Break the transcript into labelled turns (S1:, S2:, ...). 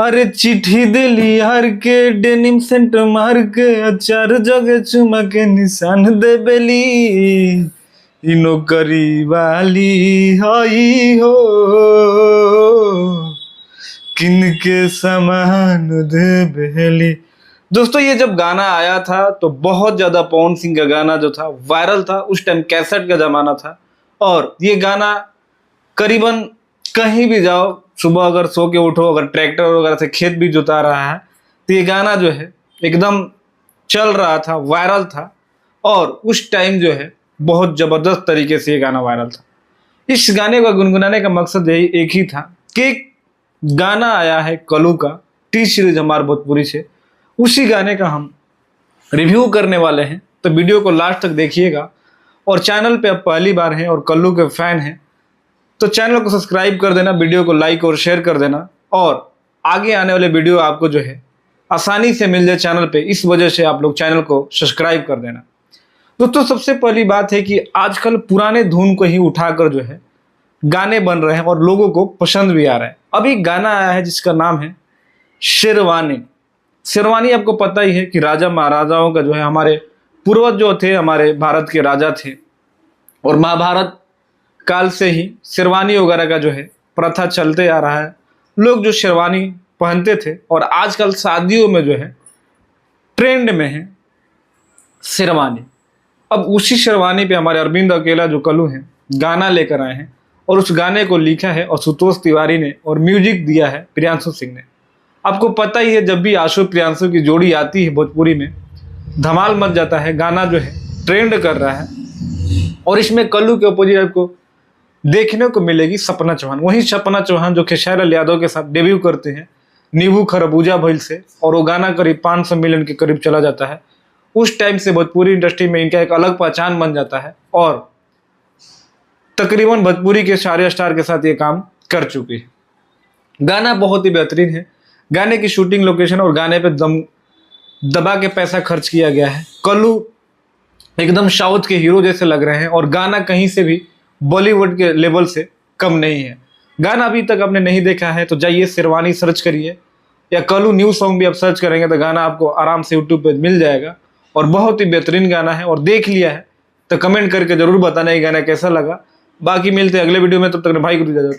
S1: अरे चिट्ठी दिली हर के डेनिम सेंट मार के चार जगह चुमा के निशान दे बेली ई नौकरी वाली हई हो किनके सामान दे बेली। दोस्तों ये जब गाना आया था तो बहुत ज्यादा पवन सिंह का गाना जो था वायरल था। उस टाइम कैसेट का जमाना था और ये गाना करीबन कहीं भी जाओ, सुबह अगर सो के उठो, अगर ट्रैक्टर वगैरह से खेत भी जुता रहा है तो ये गाना जो है एकदम चल रहा था, वायरल था। और उस टाइम जो है बहुत जबरदस्त तरीके से ये गाना वायरल था। इस गाने को गुनगुनाने का मकसद यही एक ही था कि एक गाना आया है कल्लू का, टी सीरीज हमारे भोजपुरी से, उसी गाने का हम रिव्यू करने वाले हैं। तो वीडियो को लास्ट तक देखिएगा और चैनल पे आप पहली बार हैं और कल्लू के फैन हैं तो चैनल को सब्सक्राइब कर देना, वीडियो को लाइक और शेयर कर देना और आगे आने वाले वीडियो आपको जो है आसानी से मिल जाए चैनल पे। इस वजह से आप लोग चैनल को सब्सक्राइब कर देना। दोस्तों सबसे पहली बात है कि आजकल पुराने धुन को ही उठाकर जो है गाने बन रहे हैं और लोगों को पसंद भी आ रहा है। अभी गाना आया है जिसका नाम है शेरवानी। शेरवानी आपको पता ही है कि राजा महाराजाओं का जो है, हमारे पूर्वज जो थे हमारे भारत के राजा थे और महाभारत काल से ही शेरवानी वगैरह का जो है प्रथा चलते आ रहा है। लोग जो शेरवानी पहनते थे और आजकल शादियों में जो है ट्रेंड में है शेरवानी। अब उसी शेरवानी पे हमारे अरविंद अकेला जो कल्लू हैं गाना लेकर आए हैं और उस गाने को लिखा है आशुतोष तिवारी ने और म्यूजिक दिया है प्रियांशु सिंह ने। आपको पता ही है जब भी आशु प्रियांशु की जोड़ी आती है भोजपुरी में धमाल मच जाता है, गाना जो है ट्रेंड कर रहा है। और इसमें कल्लू के अपोजिट आपको देखने को मिलेगी सपना चौहान। वही सपना चौहान जो खेसारी यादव के साथ डेब्यू करते हैं नींबू खरबूजा भइल से, और वो गाना करीब 500 मिलियन के करीब चला जाता है। उस टाइम से भोजपुरी इंडस्ट्री में इनका एक अलग पहचान बन जाता है और तकरीबन भोजपुरी के सारे स्टार के साथ ये काम कर चुकी है। गाना बहुत ही बेहतरीन है। गाने की शूटिंग लोकेशन और गाने पे दबा के पैसा खर्च किया गया है। कल्लू एकदम साउथ के हीरो जैसे लग रहे हैं और गाना कहीं से भी बॉलीवुड के लेवल से कम नहीं है। गाना अभी तक आपने नहीं देखा है तो जाइए शेरवानी सर्च करिए या कल्लू न्यू सॉन्ग भी आप सर्च करेंगे तो गाना आपको आराम से यूट्यूब पे मिल जाएगा और बहुत ही बेहतरीन गाना है। और देख लिया है तो कमेंट करके जरूर बताना ये गाना कैसा लगा। बाकी मिलते हैं अगले वीडियो में, तब तक भाई गुरु इजाजत।